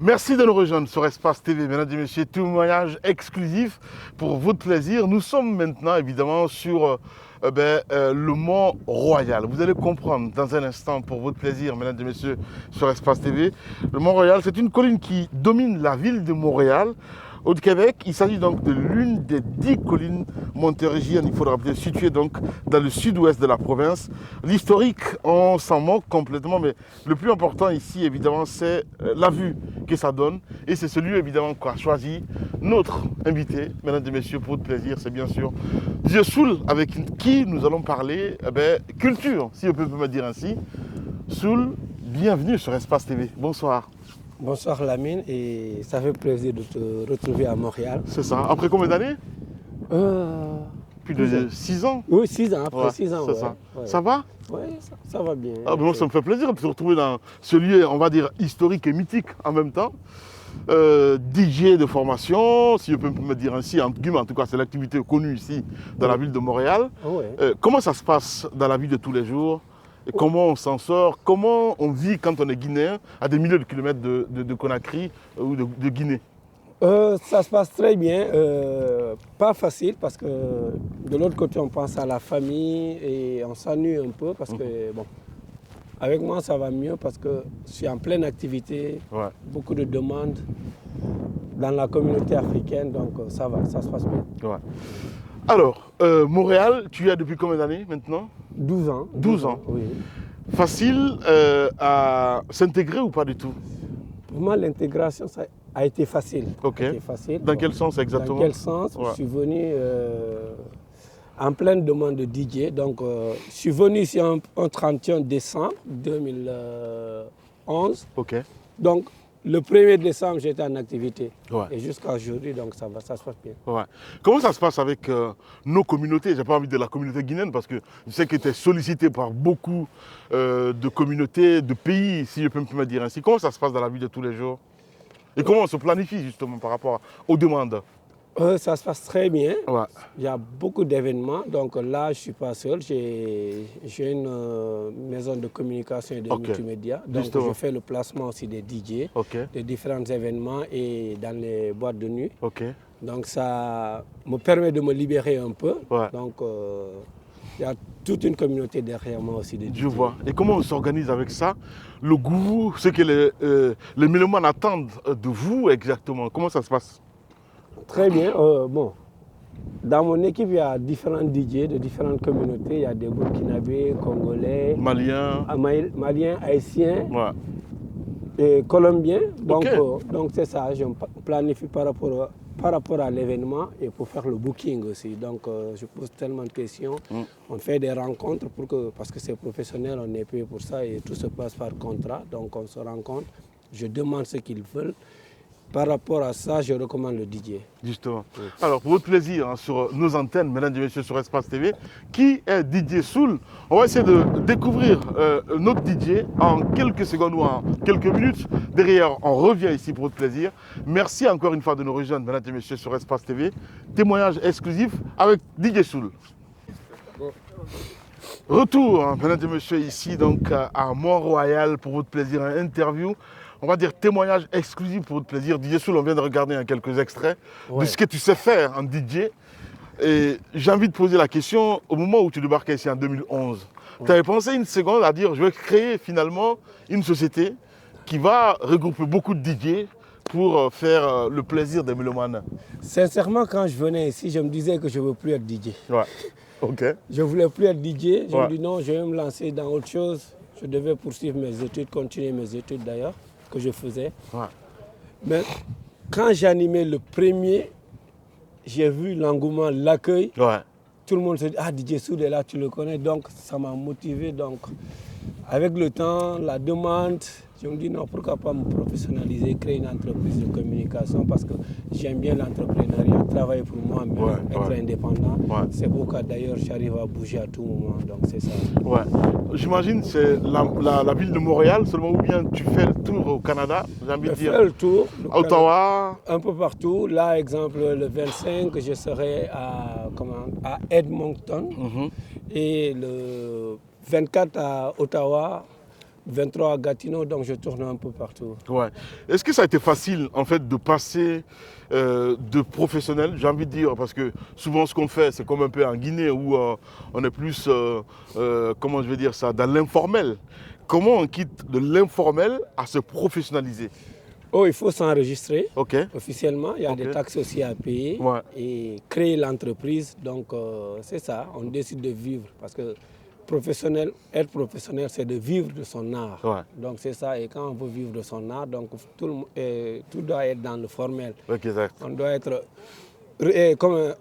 Merci de nous rejoindre sur Espace TV. Mesdames et messieurs, témoignage exclusif pour votre plaisir. Nous sommes maintenant évidemment sur le Mont Royal. Vous allez comprendre dans un instant pour votre plaisir, mesdames et messieurs, sur Espace TV. Le Mont Royal, c'est une colline qui domine la ville de Montréal. Au Québec, il s'agit donc de l'une des 10 collines montérégiennes, il faudra bien situées donc dans le sud-ouest de la province. L'historique, on s'en moque complètement, mais le plus important ici, évidemment, c'est la vue que ça donne. Et c'est celui, évidemment, qu'a choisi notre invité, mesdames et messieurs, pour votre plaisir, c'est bien sûr Dieu Soul, avec qui nous allons parler culture, si on peut me dire ainsi. Soul, bienvenue sur Espace TV. Bonsoir. Bonsoir Lamine, et ça fait plaisir de te retrouver à Montréal. C'est ça. Après combien d'années Plus de 6 ans. Oui, 6 ans, après 6 ans. C'est ouais. ça. Ouais. Ça va? Oui, ça va bien. Moi, ça me fait plaisir de te retrouver dans ce lieu, on va dire, historique et mythique en même temps. DJ de formation, si je peux me dire ainsi, en tout cas, c'est l'activité connue ici dans la ville de Montréal. Ouais. Comment ça se passe dans la vie de tous les jours? Et comment on s'en sort? Comment on vit quand on est guinéen à des milliers de kilomètres de Conakry ou de Guinée? Ça se passe très bien. Pas facile parce que de l'autre côté, on pense à la famille et on s'ennuie un peu parce que, bon, avec moi, ça va mieux parce que je suis en pleine activité, beaucoup de demandes dans la communauté africaine, donc ça va, ça se passe bien. Ouais. Alors, Montréal, tu y es depuis combien d'années maintenant? 12 ans. 12 ans. Oui. Facile à s'intégrer ou pas du tout? Pour moi, l'intégration, ça a été facile. Ok. A été facile. Dans quel sens exactement? Dans quel sens? Je suis venu en pleine demande de DJ. Donc, je suis venu ici un 31 décembre 2011. Ok. Donc, le 1er décembre, j'étais en activité. Ouais. Et jusqu'à aujourd'hui, donc ça va, ça se passe bien. Ouais. Comment ça se passe avec nos communautés? Je n'ai pas envie de la communauté guinéenne parce que je sais que tu es sollicité par beaucoup de communautés, de pays, si je peux me dire ainsi. Comment ça se passe dans la vie de tous les jours? Et comment on se planifie justement par rapport aux demandes? Ça se passe très bien. Ouais. Il y a beaucoup d'événements. Donc là, je ne suis pas seul. J'ai une maison de communication et de multimédia. Donc justement. je fais le placement aussi des DJ, de différents événements et dans les boîtes de nuit. Donc ça me permet de me libérer un peu. Ouais. Donc il y a toute une communauté derrière moi aussi de DJ. Je vois. Et comment on s'organise avec ça? Le goût, ce que les mélomanes attendent de vous exactement. Comment ça se passe? Très bien. Bon, dans mon équipe, il y a différents DJ de différentes communautés. Il y a des Burkinabés, Congolais, Maliens, Haïtiens et Colombiens. Donc c'est ça, je me planifie par rapport à l'événement et pour faire le booking aussi. Donc je pose tellement de questions. On fait des rencontres parce que c'est professionnel, on est payé pour ça et tout se passe par contrat. Donc on se rencontre, je demande ce qu'ils veulent. Par rapport à ça, je recommande le DJ. Justement. Oui. Alors, pour votre plaisir, sur nos antennes, mesdames et messieurs, sur Espace TV, qui est DJ Soul? On va essayer de découvrir notre DJ en quelques secondes ou en quelques minutes. Derrière, on revient ici pour votre plaisir. Merci encore une fois de nous rejoindre, mesdames et messieurs, sur Espace TV. Témoignage exclusif avec DJ Soul. Retour, mesdames et messieurs, ici donc à Mont-Royal pour votre plaisir, une interview. On va dire témoignage exclusif pour votre plaisir. DJ Soul, on vient de regarder quelques extraits de ce que tu sais faire en DJ. Et j'ai envie de poser la question, au moment où tu débarquais ici en 2011, tu avais pensé une seconde à dire, je vais créer finalement une société qui va regrouper beaucoup de DJ pour faire le plaisir des mélomanes? Sincèrement, quand je venais ici, je me disais que je ne veux plus être DJ. Ouais, ok. Je ne voulais plus être DJ. Je me dis non, je vais me lancer dans autre chose. Je devais poursuivre mes études, continuer mes études d'ailleurs, que je faisais. Ouais. Mais quand j'animais le premier, j'ai vu l'engouement, l'accueil. Ouais. Tout le monde se dit, ah, DJ Soul est là, tu le connais. Donc ça m'a motivé. Donc avec le temps, la demande, je me dis non, pourquoi pas me professionnaliser, créer une entreprise de communication parce que j'aime bien l'entrepreneuriat, travailler pour moi-même, être indépendant. Ouais. C'est pourquoi d'ailleurs j'arrive à bouger à tout moment, donc c'est ça. Ouais. J'imagine que c'est la ville de Montréal seulement ou bien tu fais le tour au Canada, j'ai envie de dire. Je fais le tour. Ottawa. Un peu partout. Là, exemple, le 25, je serai à Edmonton et le 24 à Ottawa. 23 à Gatineau, donc je tourne un peu partout. Ouais. Est-ce que ça a été facile en fait de passer de professionnel, j'ai envie de dire, parce que souvent ce qu'on fait, c'est comme un peu en Guinée où on est plus, comment je vais dire ça, dans l'informel. Comment on quitte de l'informel à se professionnaliser? Oh, il faut s'enregistrer Ok. officiellement, il y a des taxes aussi à payer et créer l'entreprise. Donc c'est ça, on décide de vivre parce que être professionnel, c'est de vivre de son art. Donc c'est ça, et quand on veut vivre de son art, donc tout doit être dans le formel. Exact. On doit être,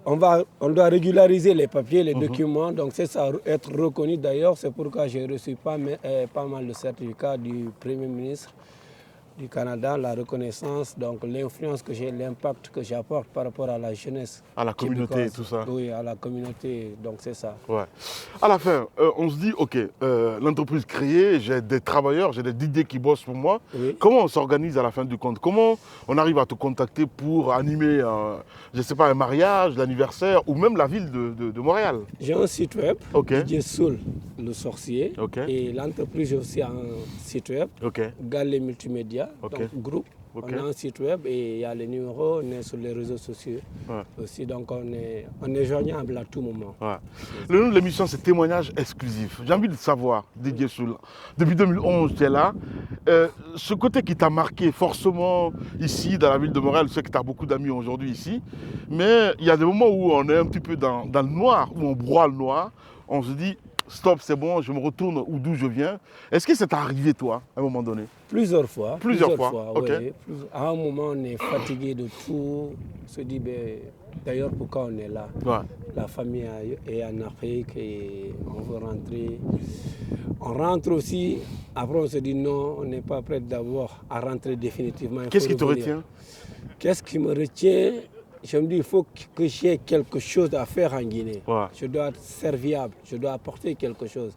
on doit régulariser les papiers, les documents, donc c'est ça, être reconnu. D'ailleurs, c'est pourquoi j'ai reçu pas mal de certificats du Premier ministre du Canada, la reconnaissance, donc l'influence que j'ai, l'impact que j'apporte par rapport à la jeunesse. À la communauté, tout ça. Oui, à la communauté, donc c'est ça. Ouais. À la fin, on se dit, ok, l'entreprise créée, j'ai des travailleurs, j'ai des DJ qui bossent pour moi. Oui. Comment on s'organise à la fin du compte? Comment on arrive à te contacter pour animer, je ne sais pas, un mariage, l'anniversaire ou même la ville de Montréal? J'ai un site web, DJ Soul, le sorcier. Et l'entreprise, j'ai aussi un site web, Galé Multimédia. Donc, groupe, on a un site web et il y a les numéros, on est sur les réseaux sociaux aussi, donc on est joignable à tout moment. Le nom de l'émission, c'est Témoignages exclusifs. J'ai envie de savoir, DJ Soul, depuis 2011, tu es là. Ce côté qui t'a marqué forcément ici, dans la ville de Montréal, je sais que tu as beaucoup d'amis aujourd'hui ici, mais il y a des moments où on est un petit peu dans le noir, où on broie le noir, on se dit, stop, c'est bon, je me retourne d'où je viens. Est-ce que c'est arrivé, toi, à un moment donné? Plusieurs fois. Plusieurs fois. Oui. À un moment, on est fatigué de tout. On se dit, d'ailleurs, pourquoi on est là? La famille est en Afrique et on veut rentrer. On rentre aussi. Après, on se dit, non, on n'est pas prêt d'abord à rentrer définitivement. Qu'est-ce qui te retient? Qu'est-ce qui me retient? Je me dis, il faut que j'ai quelque chose à faire en Guinée. Je dois être serviable, je dois apporter quelque chose.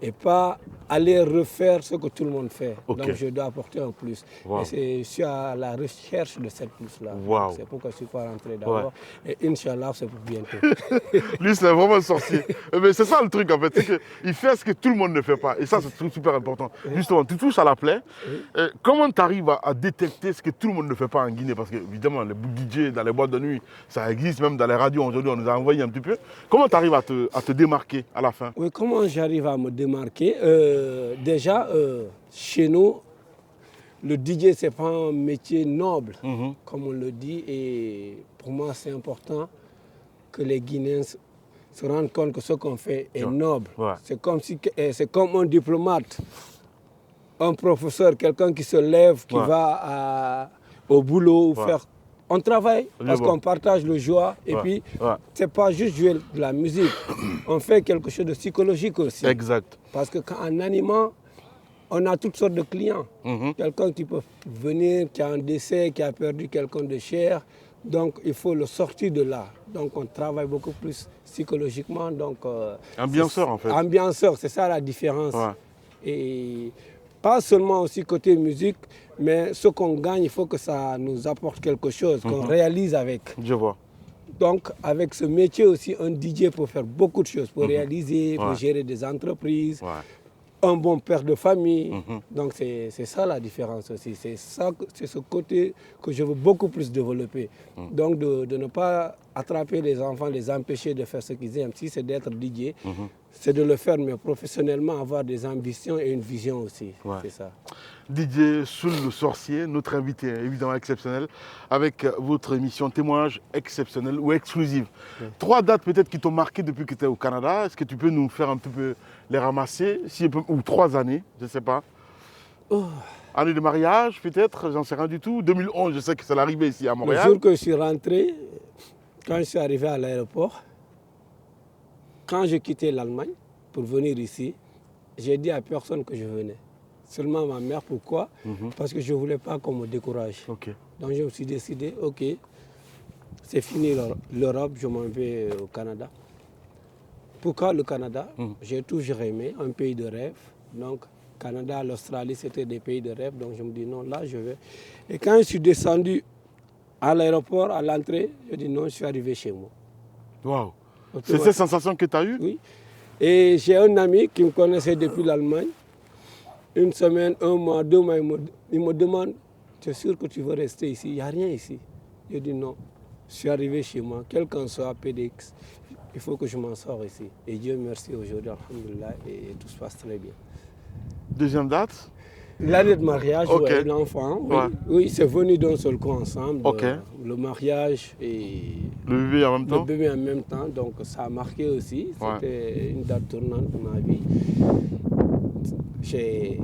Et pas aller refaire ce que tout le monde fait. Donc je dois apporter un plus. Et je suis à la recherche de cette plus-là. C'est pourquoi je ne suis pas rentré d'abord. Et Inch'Allah, c'est pour bientôt. Lui, c'est vraiment un sorcier. Mais c'est ça le truc en fait, c'est qu'il fait ce que tout le monde ne fait pas. Et ça, c'est super important. Justement, tu touches à la plaie. Comment tu arrives à détecter ce que tout le monde ne fait pas en Guinée? Parce que évidemment, les DJ dans les boîtes de nuit, ça existe même dans les radios. Aujourd'hui, on nous a envoyé un petit peu. Comment tu arrives à te démarquer à la fin? Oui, comment j'arrive à me démarquer? Déjà, chez nous, le DJ, ce n'est pas un métier noble, comme on le dit. Et pour moi, c'est important que les Guinéens se rendent compte que ce qu'on fait est noble. C'est comme un diplomate, un professeur, quelqu'un qui se lève, qui va au boulot, faire. On travaille parce qu'on partage le joie et puis c'est pas juste jouer de la musique, on fait quelque chose de psychologique aussi. Exact. Parce qu'en animant, on a toutes sortes de clients. Quelqu'un qui peut venir, qui a un décès, qui a perdu quelqu'un de cher, donc il faut le sortir de là. Donc on travaille beaucoup plus psychologiquement. Donc, ambianceur en fait. Ambianceur, c'est ça la différence. Et pas seulement aussi côté musique, mais ce qu'on gagne, il faut que ça nous apporte quelque chose, qu'on réalise avec. Je vois. Donc, avec ce métier aussi, un DJ peut faire beaucoup de choses, pour réaliser, pour gérer des entreprises, un bon père de famille. Donc, c'est ça la différence aussi. C'est ce côté que je veux beaucoup plus développer. Donc, de ne pas attraper les enfants, les empêcher de faire ce qu'ils aiment. Si c'est d'être DJ, c'est de le faire, mais professionnellement, avoir des ambitions et une vision aussi. C'est ça. DJ Soul le sorcier, notre invité évidemment exceptionnel, avec votre émission Témoignage exceptionnel ou exclusive. 3 dates peut-être qui t'ont marqué depuis que tu es au Canada. Est-ce que tu peux nous faire un petit peu les ramasser, ou 3 années, je ne sais pas. Année de mariage peut-être, j'en sais rien du tout. 2011, je sais que c'est l'arrivée ici à Montréal. Le jour que je suis rentré, quand je suis arrivé à l'aéroport, quand j'ai quitté l'Allemagne pour venir ici, j'ai dit à personne que je venais. Seulement ma mère, pourquoi? Parce que je ne voulais pas qu'on me décourage. Donc je me suis décidé, ok, c'est fini l'Europe, je m'en vais au Canada. Pourquoi le Canada? J'ai toujours aimé, un pays de rêve. Donc Canada, l'Australie, c'était des pays de rêve. Donc je me dis non, là je vais. Et quand je suis descendu à l'aéroport, à l'entrée, je dis non, je suis arrivé chez moi. Waouh! C'est cette sensation que tu as eue? Oui. Et j'ai un ami qui me connaissait depuis l'Allemagne. une semaine, 1 mois, 2 mois, ils me demandent, tu es sûr que tu veux rester ici? Il n'y a rien ici. Je dis non. Je suis arrivé chez moi, quel qu'en soit PDX, il faut que je m'en sors ici. Et Dieu merci aujourd'hui, alhamdoulilah, et tout se passe très bien. Deuxième date? L'année de mariage, Okay. ouais, l'enfant, oui, Ouais. oui, c'est venu d'un seul coup ensemble. Ok. Le mariage et Le bébé en même le temps? bébé en même temps, donc ça a marqué aussi. Ouais. C'était une date tournante de ma vie. C'est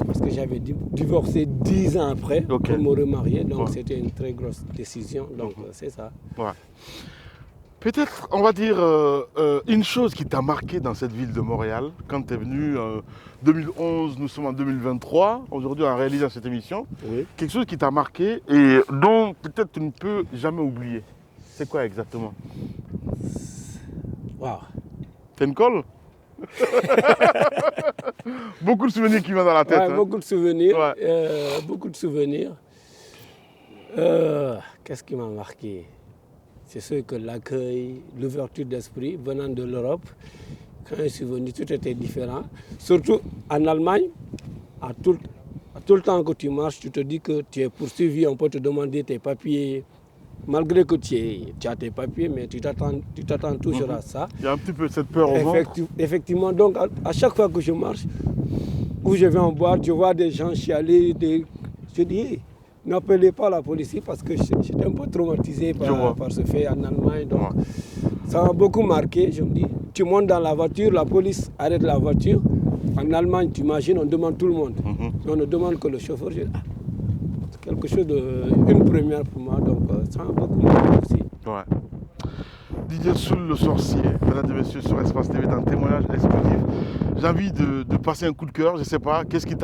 parce que j'avais divorcé 10 ans après Ok. pour me remarier, donc Ouais. c'était une très grosse décision, donc c'est ça. Ouais. Peut-être, on va dire, une chose qui t'a marqué dans cette ville de Montréal, quand tu es venu en 2011, nous sommes en 2023, aujourd'hui on réalise cette émission, Oui. quelque chose qui t'a marqué et dont peut-être tu ne peux jamais oublier. C'est quoi exactement? Waouh. T'as une colle? Beaucoup de souvenirs qui viennent dans la tête. Ouais, hein. beaucoup de souvenirs. Ouais. Beaucoup de souvenirs. Qu'est-ce qui m'a marqué? C'est sûr que l'accueil, l'ouverture d'esprit venant de l'Europe, quand je suis venu, tout était différent. Surtout en Allemagne, à tout le temps que tu marches, tu te dis que tu es poursuivi, on peut te demander tes papiers. Malgré que tu as tes papiers, mais tu t'attends toujours à ça. Il y a un petit peu cette peur au ventre. Effectivement, donc à chaque fois que je marche, où je vais en boîte, je vois des gens chialer, je dis, hey, n'appelez pas la police parce que j'étais un peu traumatisé par ce fait en Allemagne. Donc, ça m'a beaucoup marqué. Je me dis, tu montes dans la voiture, la police arrête la voiture. En Allemagne, tu imagines, on demande tout le monde. On ne demande que le chauffeur. Je dis, c'est quelque chose une première pour moi. Donc, ça m'a beaucoup marqué aussi. Ouais. Didier Soul, le sorcier, mesdames et messieurs, sur Espace TV, dans témoignage exclusif. J'ai envie de passer un coup de cœur, je ne sais pas, qu'est-ce qui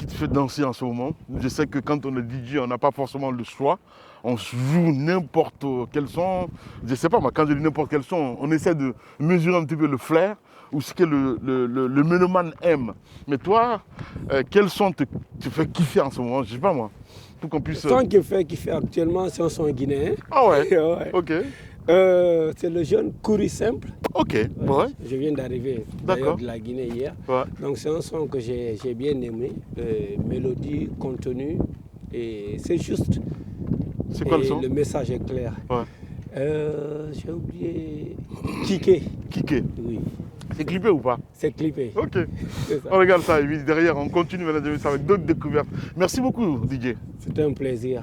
te fait danser en ce moment? Je sais que quand on est DJ, on n'a pas forcément le choix. On joue n'importe quel son. Je ne sais pas, moi, quand je dis n'importe quel son, on essaie de mesurer un petit peu le flair ou ce que le mélomane aime. Mais toi, quel son te fait kiffer en ce moment? Je ne sais pas, moi. Pour qu'on puisse... Le son qui me fait kiffer actuellement, c'est un son guinéen. Ah ouais, Ouais. ok. C'est le jeune Kouri Simple. Ok, ouais. Je viens d'arriver de la Guinée hier. Ouais. Donc c'est un son que j'ai bien aimé. Mélodie, contenu, et c'est juste. C'est quoi le son? Le message est clair. Ouais. J'ai oublié. Kiké. Kiké. Oui. C'est clippé ou pas? C'est clippé. Ok. C'est ça. On regarde ça, et puis derrière, on continue mesdames et messieurs, avec d'autres découvertes. Merci beaucoup, DJ. C'était un plaisir.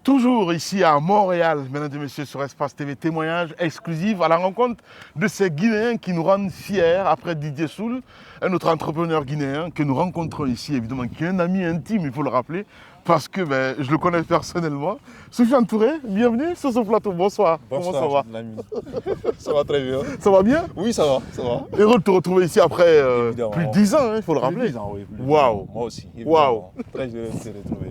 Toujours ici à Montréal, mesdames et messieurs, sur Espace TV, témoignage exclusif à la rencontre de ces Guinéens qui nous rendent fiers après Didier Soul, un autre entrepreneur guinéen que nous rencontrons ici, évidemment, qui est un ami intime, il faut le rappeler, parce que je le connais personnellement. Soufiane Touré, bienvenue sur ce plateau, bonsoir. Bonsoir. Comment ça va? L'ami. Ça va très bien. Ça va bien? Oui, ça va, ça va. Heureux de te retrouver ici après Évidemment. plus de 10 ans, hein, il faut le rappeler. Plus de 10 ans, oui. Waouh. Moi aussi. Waouh. Très heureux de te retrouver.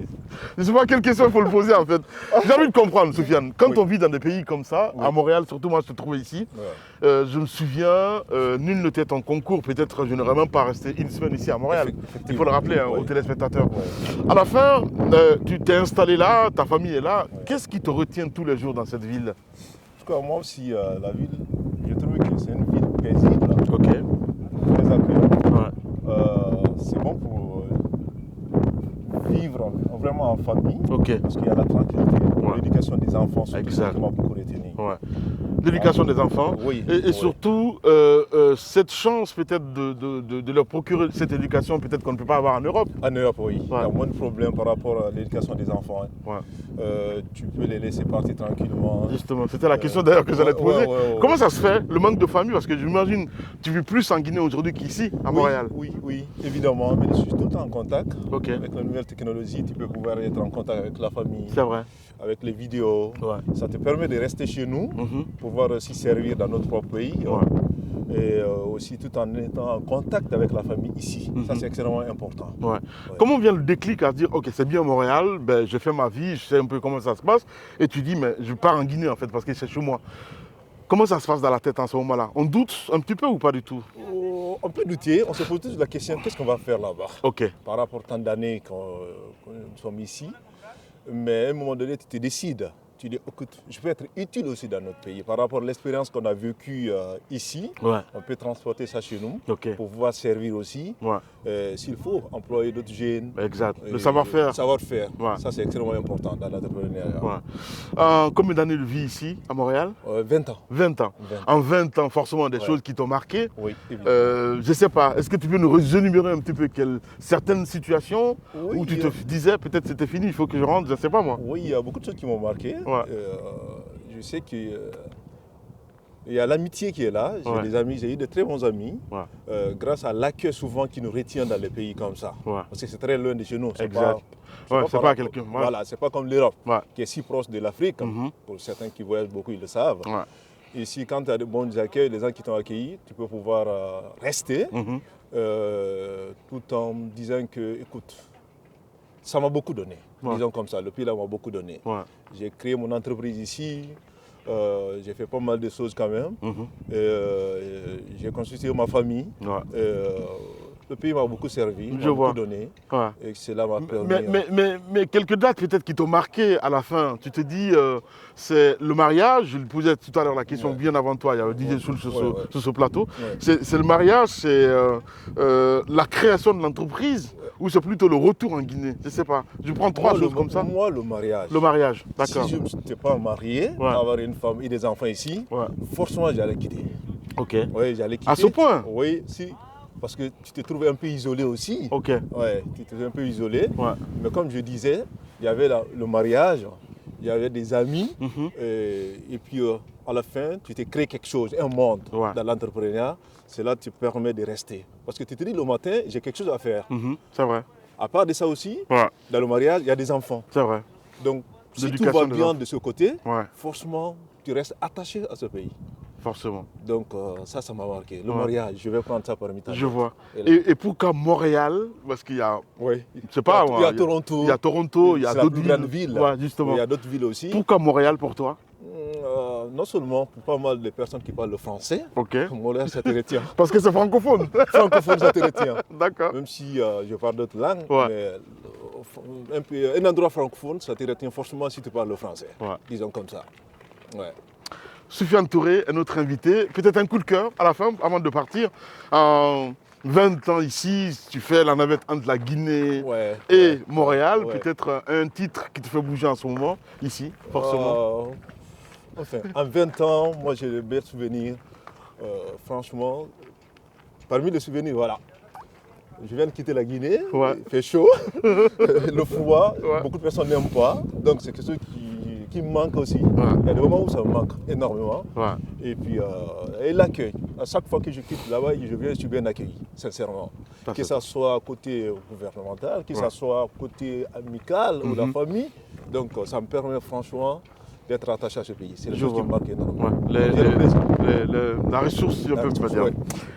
Je ne sais pas quelle question il faut le poser en fait. J'ai envie de comprendre, Soufiane. Quand Oui. on vit dans des pays comme ça, Oui. à Montréal, surtout moi je te trouvais ici, Ouais. je me souviens, nul ne t'est en concours, peut-être je n'aurais même pas resté une semaine ici à Montréal. Effectivement. Il faut le rappeler hein, Oui. aux téléspectateurs. Ouais. À la fin, tu t'es installé là, ta famille est là. Ouais. Qu'est-ce qui te retient tous les jours dans cette ville? En tout cas, moi aussi, la ville, je trouve que c'est une ville paisible, Ok. très accueillante. Ouais. C'est bon pour vivre vraiment en famille, Ok. parce qu'il y a la tranquillité. Ouais. L'éducation des enfants, c'est Exact. qui m'a beaucoup retenu. Ouais. L'éducation des enfants. Oui. Et Oui. surtout, cette chance peut-être de leur procurer cette éducation peut-être qu'on ne peut pas avoir en Europe. En Europe, oui. Il y Ouais. a moins de problèmes par rapport à l'éducation des enfants. Hein. Ouais. Tu peux les laisser partir tranquillement. Justement, c'était la question d'ailleurs que j'allais te poser. ouais. Comment ça se fait, le manque de famille? Parce que j'imagine, tu vis plus en Guinée aujourd'hui qu'ici, à Montréal. Oui, évidemment. Mais je suis tout le temps en contact. Ok, Avec la nouvelle technologie, tu peux pouvoir être en contact avec la famille, c'est vrai. avec les vidéos. Ouais. Ça te permet de rester chez nous, Mhm. pouvoir aussi servir dans notre propre pays. Ouais. Et aussi tout en étant en contact avec la famille ici. Ça, c'est extrêmement important. Ouais. Ouais. Comment vient le déclic à dire, ok, c'est bien Montréal, ben, je fais ma vie, je sais un peu comment ça se passe, et tu dis, mais je pars en Guinée en fait, parce que c'est chez moi. Comment ça se passe dans la tête en ce moment-là? On doute un petit peu ou pas du tout? On peut douter, on se pose toujours la question, qu'est-ce qu'on va faire là-bas? Ok. Par rapport à tant d'années que nous sommes ici. Mais à un moment donné, tu te décides. Tu dis, écoute, je peux être utile aussi dans notre pays. Par rapport à l'expérience qu'on a vécue ici, Ouais. on peut transporter ça chez nous Ok. pour pouvoir servir aussi. Ouais. S'il faut, employer d'autres jeunes. Exact. Le savoir-faire. Le savoir-faire, Ouais. ça c'est extrêmement important dans l'entrepreneuriat. Ouais. Combien d'années de vie ici, à Montréal? 20 ans. 20 ans. 20 ans. En 20 ans, forcément, des Ouais. choses qui t'ont marqué. Oui, évidemment. Je ne sais pas, est-ce que tu peux nous énumérer un petit peu certaines situations Oui, où tu te disais, peut-être c'était fini, il faut que je rentre, je ne sais pas moi. Oui, il y a beaucoup de choses qui m'ont marqué. Ouais. Je sais qu'il y a l'amitié qui est là. J'ai Ouais. des amis, j'ai eu de très bons amis. Ouais. Grâce à l'accueil souvent qui nous retient dans les pays comme ça. Ouais. Parce que c'est très loin de chez nous. Exact. C'est pas quelqu'un. Ouais. Voilà, c'est pas comme l'Europe, Ouais. qui est si proche de l'Afrique. Mhm. Pour certains qui voyagent beaucoup, ils le savent. Ouais. Ici, quand tu as de bons accueils, les gens qui t'ont accueilli, tu peux pouvoir rester Mhm. tout en disant que, écoute, ça m'a beaucoup donné. Ouais. Disons comme ça, le pays là m'a beaucoup donné. Ouais. J'ai créé mon entreprise ici, j'ai fait pas mal de choses quand même. Mhm. J'ai constitué ma famille. Ouais. Le pays m'a beaucoup servi, Je m'a vois. beaucoup donné. Ouais. Et cela m'a permis. Mais quelques dates peut-être qui t'ont marqué à la fin. Tu te dis, c'est le mariage, je le posais tout à l'heure la question Ouais. bien avant toi, il y avait DJ Soul sur, Ouais. sur ce plateau. Ouais. C'est le mariage, c'est la création de l'entreprise ou c'est plutôt le retour en Guinée? Je ne sais pas. Je prends trois Moi, choses comme ça. Moi, le mariage. Le mariage, d'accord. Si je ne m'étais pas marié, Ouais. avoir une femme et des enfants ici, Ouais. forcément j'allais quitter. Ok. Oui, j'allais quitter. À ce point? Oui, si. Parce que tu te trouvais un peu isolé aussi. Ok. Ouais, tu te trouvais un peu isolé. Ouais. Mais comme je disais, il y avait le mariage, il y avait des amis, Mhm. et puis à la fin, tu t'es créé quelque chose, un monde Ouais. dans l'entrepreneuriat. Cela te permet de rester. Parce que tu te dis le matin, j'ai quelque chose à faire. Mhm. C'est vrai. À part de ça aussi, Ouais. dans le mariage, il y a des enfants. C'est vrai. Donc, si tout L'éducation va des bien enfants. de ce côté, Ouais. forcément, tu restes attaché à ce pays. Forcément. Donc, ça m'a marqué. Le Ouais. mariage, je vais prendre ça parmi ta Je vois. Et là- Et pourquoi Montréal? Parce qu'il y a, Oui. je sais pas, Il y a Toronto. il y a Toronto, il y a C'est la d'autres plus grande ville. Ouais, justement. Il y a d'autres villes aussi. Pourquoi Montréal pour toi? Non seulement pour pas mal de personnes qui parlent le français, Ok. Montréal, ça te retient. Parce que c'est francophone. Francophone, ça te retient. D'accord. Même si je parle d'autres langues, Ouais. mais un endroit francophone, ça te retient forcément si tu parles le français. Ouais. Disons comme ça. Ouais. Soufiane Touré est notre invité. Peut-être un coup de cœur à la fin, avant de partir. En 20 ans ici, tu fais la navette entre la Guinée Ouais, et ouais, Montréal. ouais. Peut-être un titre qui te fait bouger en ce moment, ici, forcément. Enfin, en 20 ans, moi j'ai de bons souvenirs. Franchement, parmi les souvenirs, voilà. Je viens de quitter la Guinée, Ouais. il fait chaud, le froid, Ouais. beaucoup de personnes n'aiment pas. Donc c'est quelque chose qui me manque aussi. Ouais. Il y a des moments où ça me manque énormément. Ouais. Et puis l'accueil. À chaque fois que je quitte là-bas, je viens, je suis bien accueilli, sincèrement. Ça, Que c'est ça soit côté gouvernemental, que Ouais. ça soit côté amical ou la famille. Donc ça me permet franchement d'être attaché à ce pays. C'est Je quelque chose qui vois. me marque énormément. Ouais. J'ai le plaisir. La ressource, si on La peut me ressource, dire. ouais.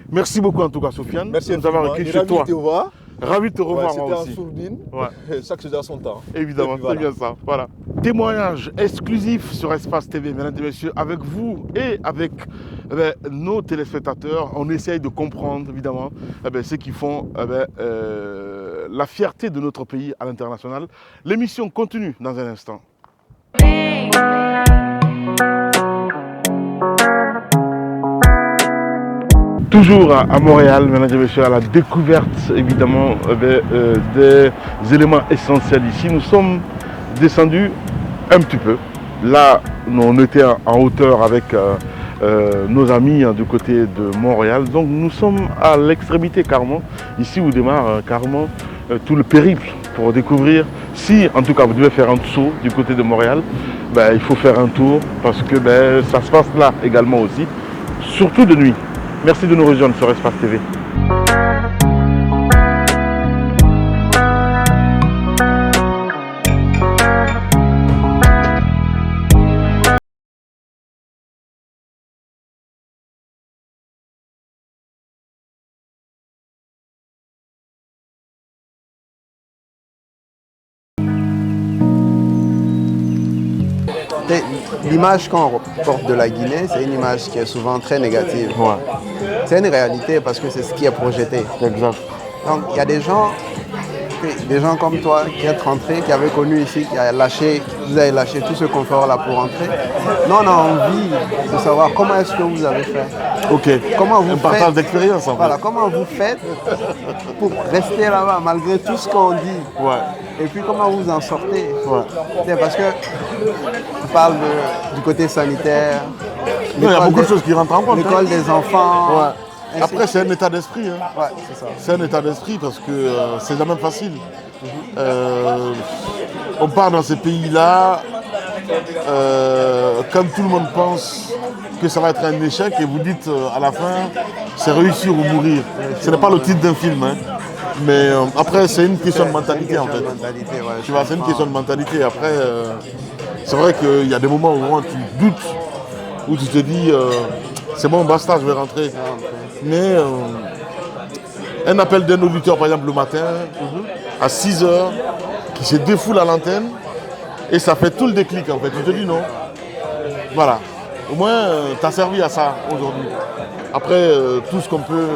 Merci beaucoup en tout cas, Soufiane, Merci de nous avoir accueillis chez toi. Ravi de te voir. Ravi de te revoir Ouais, moi c'était aussi. en sourdine. Ouais. Chaque chose a son temps. Évidemment, Et puis c'est bien ça. Voilà. Témoignage exclusif sur Espace TV, mesdames et messieurs, avec vous et avec nos téléspectateurs. On essaye de comprendre, évidemment, ceux qui font la fierté de notre pays à l'international. L'émission continue dans un instant. Toujours à Montréal, mesdames et messieurs, à la découverte évidemment des éléments essentiels ici. Nous sommes descendus un petit peu. Là, on était en hauteur avec nos amis du côté de Montréal. Donc nous sommes à l'extrémité carrément, ici où démarre carrément tout le périple pour découvrir. Si en tout cas vous devez faire un saut du côté de Montréal, il faut faire un tour parce que ça se passe là également aussi, surtout de nuit. Merci de nous rejoindre sur Espace TV. l'image qu'on porte de la Guinée, c'est une image qui est souvent très négative. Ouais. C'est une réalité parce que c'est ce qui est projeté. Exact. Donc il y a des gens comme toi qui êtes rentrés, qui avaient connu ici, vous avez lâché tout ce confort-là pour rentrer. Nous, on a envie de savoir comment est-ce que vous avez fait. Ok. Comment vous un partage d'expérience en fait. Voilà, comment vous faites pour rester là-bas malgré tout ce qu'on dit. Ouais. Et puis comment vous en sortez. Ouais. Parce que on parle du côté sanitaire. Il y a beaucoup de choses qui rentrent en compte. L'école des enfants. Ouais. Après, c'est un état d'esprit. Hein. Ouais, c'est ça. C'est un état d'esprit parce que c'est jamais facile. On part dans ces pays-là, comme tout le monde pense que ça va être un échec, et vous dites à la fin, c'est réussir ou mourir. Ce n'est pas le titre d'un film. Hein. Mais après, c'est une question de mentalité en fait. Tu vois, c'est une question de mentalité. Après, c'est vrai qu'il y a des moments où tu doutes, où tu te dis, c'est bon, basta, je vais rentrer. Mais un appel d'un auditeur, par exemple, le matin, à 6 h, qui se défoule à l'antenne, et ça fait tout le déclic, en fait. Tu te dis non. Voilà. Au moins, tu as servi à ça aujourd'hui. Après, tout ce qu'on peut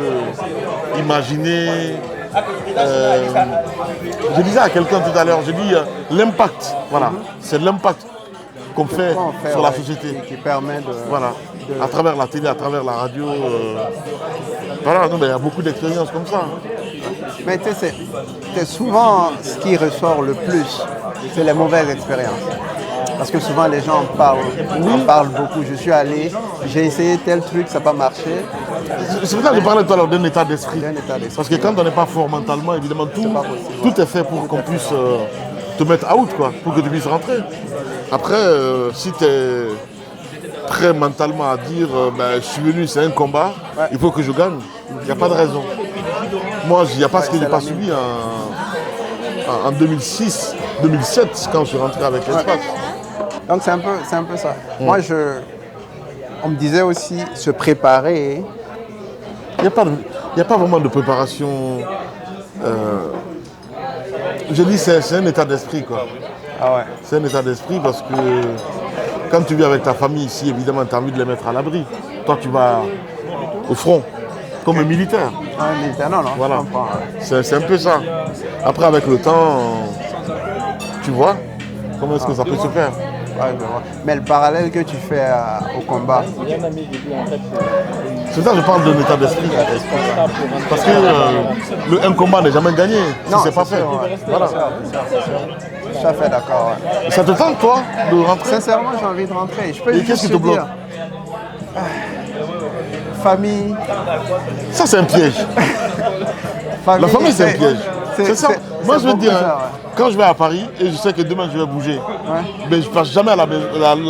imaginer. Je disais à quelqu'un tout à l'heure, je dis l'impact. Voilà. C'est l'impact qu'on fait sur la société. Qui permet de... Voilà. À travers la télé, à travers la radio. Voilà, il y a beaucoup d'expériences comme ça. Mais tu sais, c'est souvent ce qui ressort le plus, c'est les mauvaises expériences. Parce que souvent les gens en parlent beaucoup. Je suis allé, j'ai essayé tel truc, ça n'a pas marché. C'est pour ça que je parlais tout à l'heure d'un état d'esprit. Parce que quand on n'est pas fort mentalement, évidemment, tout est fait pour qu'on puisse te mettre out, quoi, pour que tu puisses rentrer. Après, si tu es prêt mentalement à dire je suis venu, c'est un combat, il faut que je gagne, il n'y a pas de raison. Moi, il n'y a pas ce que je n'ai pas subi en 2006, 2007, quand je suis rentré avec l'espace. Donc c'est un peu ça. Moi, on me disait aussi se préparer. Il n'y a pas vraiment de préparation. Je dis c'est un état d'esprit, quoi. Ah ouais. C'est un état d'esprit parce que quand tu vis avec ta famille ici, évidemment, tu as envie de les mettre à l'abri. Toi, tu vas au front, comme un militaire. Un militaire, non. Voilà. C'est un peu ça. Après, avec le temps, tu vois comment est-ce que ça peut se faire. Ouais, mais le parallèle que tu fais au combat. C'est ça que je parle d'un état d'esprit. Parce que un combat n'est jamais gagné si c'est pas fait. Voilà. Tout à fait d'accord. Ouais. Ça te tente, toi, de rentrer? Sincèrement, j'ai envie de rentrer. Je peux Et qu'est-ce qui te bloque? Famille. Ça, c'est un piège. La famille, c'est un piège. C'est ça. Moi, je veux te dire, quand je vais à Paris et je sais que demain je vais bouger, mais je ne passe jamais la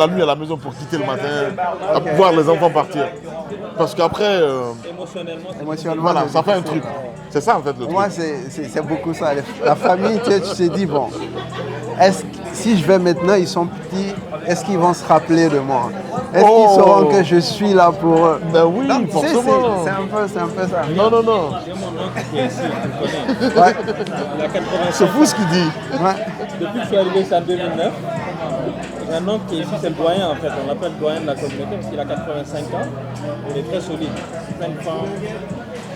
nuit à la maison pour quitter le matin, voir les enfants partir. Parce qu'après, émotionnellement, voilà, ça fait un truc. C'est ça en fait le truc. Moi, c'est beaucoup ça. La famille, tu te dis, bon, si je vais maintenant, ils sont petits, est-ce qu'ils vont se rappeler de moi? Est-ce qu'ils sauront que je suis là pour eux? Ben oui, donc, forcément. C'est un peu ça. Non. J'ai mon oncle qui est ici, tu connais. Ouais. Il a 85 C'est fou ce qu'il dit. Ouais. Depuis que je suis arrivé ici en 2009, j'ai un oncle qui est ici, c'est le doyen en fait. On l'appelle doyen de la communauté parce qu'il a 85 ans. Il est très solide, plein de femmes.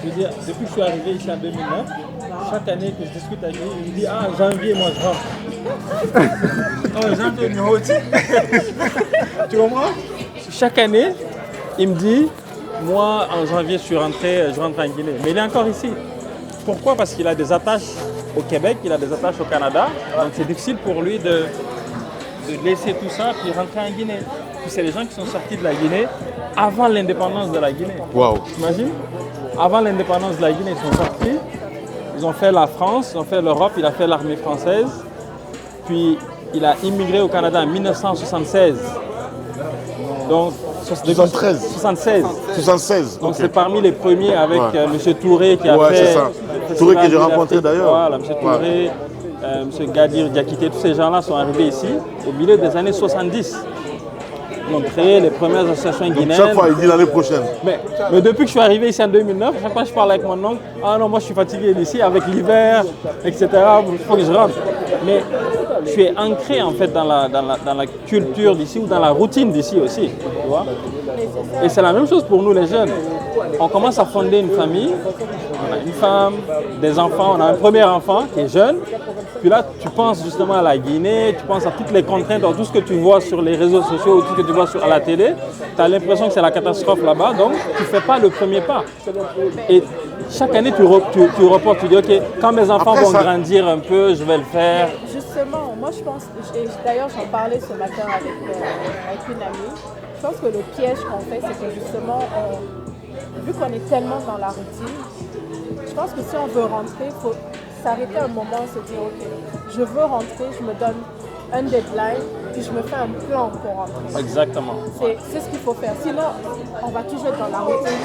Je veux dire, depuis que je suis arrivé ici en 2009, chaque année que je discute avec lui, il me dit janvier, moi je rentre. Janvier, numéro 10. Tu comprends? Chaque année, il me dit, moi en janvier je rentre en Guinée. Mais il est encore ici. Pourquoi? Parce qu'il a des attaches au Québec, il a des attaches au Canada. Donc c'est difficile pour lui de laisser tout ça puis rentrer en Guinée. Puis c'est les gens qui sont sortis de la Guinée avant l'indépendance de la Guinée. Waouh. T'imagines? Avant l'indépendance de la Guinée, ils sont sortis. Ils ont fait la France, ils ont fait l'Europe, il a fait l'armée française. Puis il a immigré au Canada en 1976. Donc, 73. 76. 76. Donc okay. c'est parmi les premiers avec M. Touré qui a fait... c'est ça. Touré que j'ai rencontré d'ailleurs. Voilà, M. Touré, M. Gadir Diakité, tous ces gens-là sont arrivés ici au milieu des années 70. Ils ont créé les premières associations guinéennes. Chaque fois, il dit l'année prochaine. Mais depuis que je suis arrivé ici en 2009, chaque fois que je parle avec mon oncle, ah non, moi je suis fatigué d'ici, avec l'hiver, etc. Il faut que je rentre. Mais tu es ancré en fait dans la culture d'ici ou dans la routine d'ici aussi, tu vois. Et c'est la même chose pour nous les jeunes. On commence à fonder une famille, on a une femme, des enfants, on a un premier enfant qui est jeune. Puis là, tu penses justement à la Guinée, tu penses à toutes les contraintes, à tout ce que tu vois sur les réseaux sociaux, tout ce que tu vois à la télé. Tu as l'impression que c'est la catastrophe là-bas, donc tu ne fais pas le premier pas. Et chaque année, tu reportes, tu dis, OK, quand mes enfants vont grandir un peu, je vais le faire. Justement, moi je pense, d'ailleurs j'en parlais ce matin avec une amie, je pense que le piège qu'on fait, c'est que justement, vu qu'on est tellement dans la routine, je pense que si on veut rentrer, il faut s'arrêter un moment et se dire, OK, je veux rentrer, je me donne un deadline, puis je me fais un plan pour rentrer. Exactement. C'est ce qu'il faut faire. Sinon, on va toujours être dans la routine,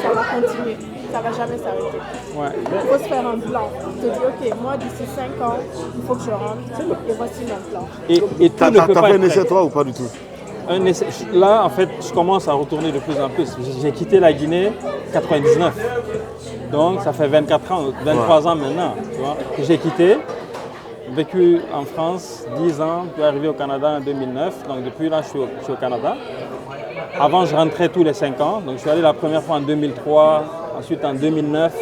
ça va continuer, ça ne va jamais s'arrêter. Ouais. Il faut se faire un plan. Te dire, OK, moi d'ici 5 ans, il faut que je rentre, et voici mon plan. Et tout ne peut T'as pas fait être un essai prêt. toi ou pas du tout? Un essai. Là, en fait, je commence à retourner de plus en plus. J'ai quitté la Guinée en 99. Donc, ça fait 24 ans, 23 ans maintenant, tu vois, que j'ai quitté. Vécu en France 10 ans, puis arrivé au Canada en 2009. Donc, depuis là, je suis au Canada. Avant, je rentrais tous les 5 ans. Donc, je suis allé la première fois en 2003, ensuite en 2009.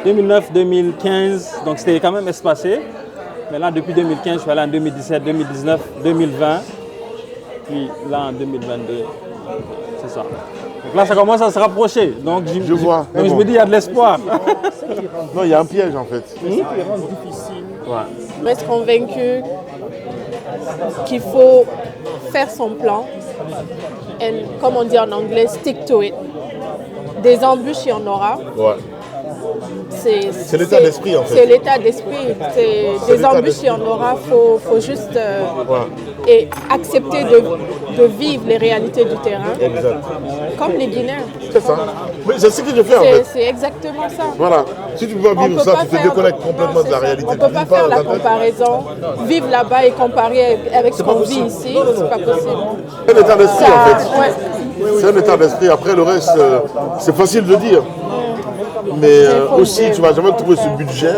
2009-2015, donc c'était quand même espacé. Mais là, depuis 2015, je suis allé en 2017, 2019, 2020. Puis là, en 2022, c'est ça. Donc là, ça commence à se rapprocher. Donc, Je vois. Donc, je me dis, il y a de l'espoir. Non, il y a un piège en fait. Je reste convaincue qu'il faut faire son plan et, comme on dit en anglais, stick to it. Des embûches, il y en aura. Ouais. C'est l'état d'esprit, en fait. C'est l'état d'esprit. Des embûches, il y en aura. Il faut juste et accepter de vivre les réalités du terrain. Exact. Comme les Guinéens. C'est ça. Mais c'est ce que je fais en fait. C'est exactement ça. Voilà. Si tu peux pas vivre ça, tu te déconnectes complètement de la réalité. On ne peut pas faire la comparaison, vivre là-bas et comparer avec ce qu'on vit ici, c'est pas possible. C'est un état d'esprit en fait. Ouais. C'est un état d'esprit. Après le reste, c'est facile de dire. Mais aussi, tu ne vas jamais trouver ce budget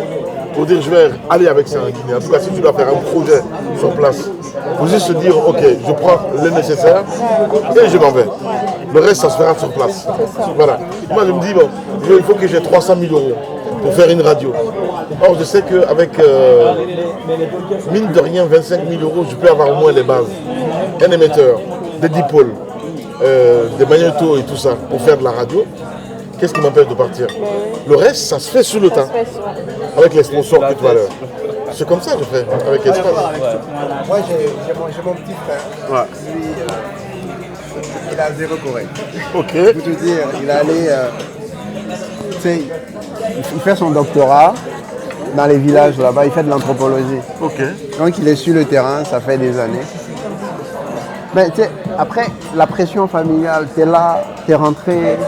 pour dire je vais aller avec ça en Guinée. En tout cas, si tu dois faire un projet sur place, il faut juste se dire ok, je prends le nécessaire et je m'en vais. Le reste, ça se fera sur place. Voilà. Moi, je me dis, bon, il faut que j'ai 300 000 € pour faire une radio. Or, je sais qu'avec, mine de rien, 25 000 €, je peux avoir au moins les bases. Un émetteur, des dipôles, des magnétos et tout ça pour faire de la radio. Qu'est-ce qui m'empêche de partir? Le reste, ça se fait sur le temps. Avec les sponsors tout à l'heure. C'est comme ça que je fais avec Espace. Moi, j'ai mon petit frère. Ouais. Lui, il a 0 correct. Ok. Pour te dire, il est allé. Tu sais, il fait son doctorat dans les villages là-bas, il fait de l'anthropologie. Ok. Donc, il est sur le terrain, ça fait des années. Mais tu sais, après, la pression familiale, tu es là, tu es rentré,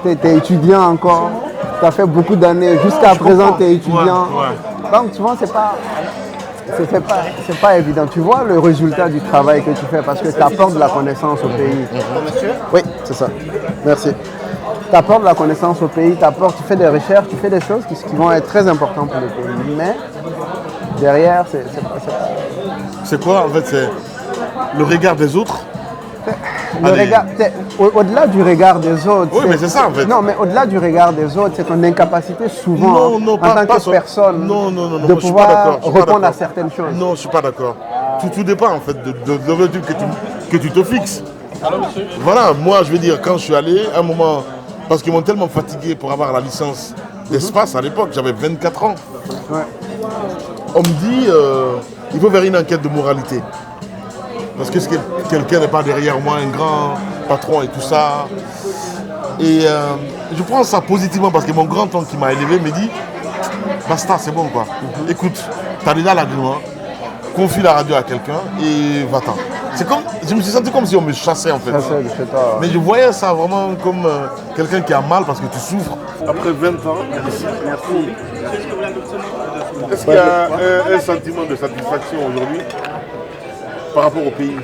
tu es étudiant encore, tu as fait beaucoup d'années, jusqu'à présent tu es étudiant. Ouais. Donc souvent c'est pas évident. Tu vois le résultat du travail que tu fais parce que tu apportes de la connaissance au pays. Oui, c'est ça. Merci. Tu apportes de la connaissance au pays, tu fais des recherches, tu fais des choses qui vont être très importantes pour le pays. Mais derrière, C'est quoi en fait? C'est le regard des autres. Au-delà du regard des autres. Oui, mais c'est ça en fait. Non, mais au-delà du regard des autres, c'est ton incapacité souvent en tant que personne de pouvoir répondre à certaines choses. Non, je ne suis pas d'accord. Tout dépend en fait de l'objectif que tu te fixes. Voilà, moi je veux dire, quand je suis allé, à un moment, parce qu'ils m'ont tellement fatigué pour avoir la licence d'espace à l'époque, j'avais 24 ans. Ouais. On me dit, il faut faire une enquête de moralité. Parce que quelqu'un n'est pas derrière moi, un grand patron et tout ça. Et je prends ça positivement parce que mon grand-oncle qui m'a élevé me dit basta, c'est bon quoi. Écoute, tu as déjà l'agrément, confie la radio à quelqu'un et va-t'en. Je me suis senti comme si on me chassait en fait. Mais je voyais ça vraiment comme quelqu'un qui a mal parce que tu souffres. Après 20 ans, merci. Est-ce qu'il y a un sentiment de satisfaction aujourd'hui par rapport au pays?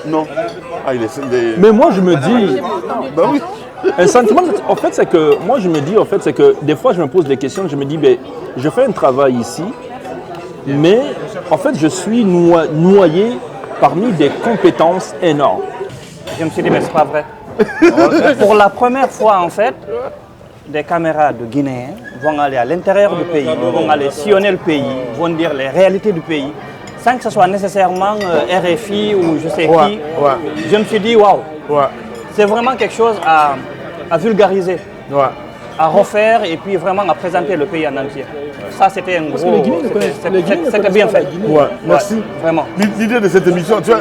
Non. Ah, Mais moi je me dis, ben oui. un sentiment, en fait c'est que, moi je me dis, en fait c'est que des fois je me pose des questions, je me dis, ben, je fais un travail ici, mais en fait, je suis noyé parmi des compétences énormes. Je me suis dit, mais c'est pas vrai. Pour la première fois, en fait, des camarades guinéens vont aller à l'intérieur du pays, vont aller sillonner le pays, vont dire les réalités du pays, sans que ce soit nécessairement RFI ou je sais qui. Je me suis dit, waouh, c'est vraiment quelque chose à vulgariser, à refaire et puis vraiment à présenter le pays en entier. Ça, c'était un gros... C'était bien fait. Merci. Vraiment. L'idée de cette émission, tu vois,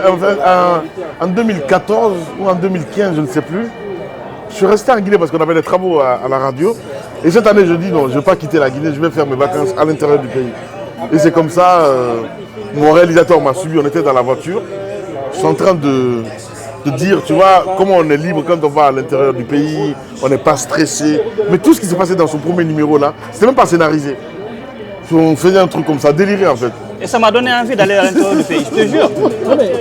en 2014 ou en 2015, je ne sais plus, je suis resté en Guinée parce qu'on avait des travaux à la radio. Et cette année, je dis non, je ne vais pas quitter la Guinée, je vais faire mes vacances à l'intérieur du pays. Et c'est comme ça, mon réalisateur m'a suivi, on était dans la voiture. Je suis en train de dire, tu vois, comment on est libre quand on va à l'intérieur du pays, on n'est pas stressé. Mais tout ce qui s'est passé dans son premier numéro là, c'était même pas scénarisé. On faisait un truc comme ça, déliré en fait. Et ça m'a donné envie d'aller à l'intérieur du pays, je te jure.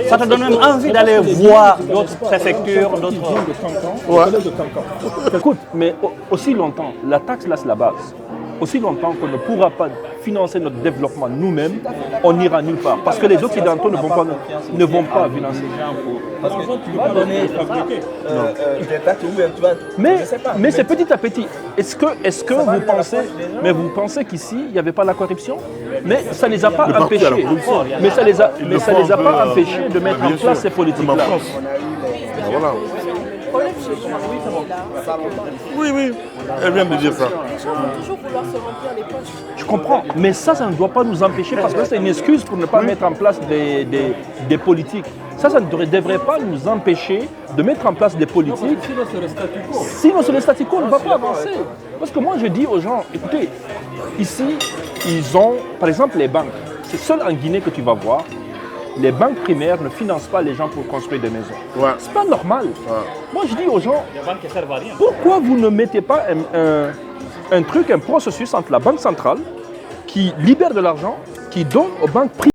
Ça te donne même envie d'aller voir d'autres préfectures, d'autres... Écoute, mais aussi longtemps, la taxe là c'est la base. Aussi longtemps qu'on ne pourra pas financer notre développement nous-mêmes, on n'ira nulle part. Parce que les Occidentaux ne vont pas financer. Parce que tu vas donner des taxes mais c'est petit à petit. Est-ce que vous pensez qu'ici, il n'y avait pas la corruption? Mais ça ne les a pas empêchés. Mais ça les a pas empêchés de mettre en place ces politiques-là. Voilà. Oui, elle vient de dire ça. Les gens vont toujours vouloir se remplir les poches. Je comprends, mais ça ne doit pas nous empêcher parce que c'est une excuse pour ne pas mettre en place des politiques. Ça ne devrait pas nous empêcher de mettre en place des politiques. Sinon, sur le statu quo, on ne va pas avancer. Parce que moi, je dis aux gens, écoutez, ici, ils ont, par exemple, les banques. C'est seul en Guinée que tu vas voir. Les banques primaires ne financent pas les gens pour construire des maisons. C'est pas normal. Moi, je dis aux gens, pourquoi vous ne mettez pas un processus entre la banque centrale qui libère de l'argent, qui donne aux banques privées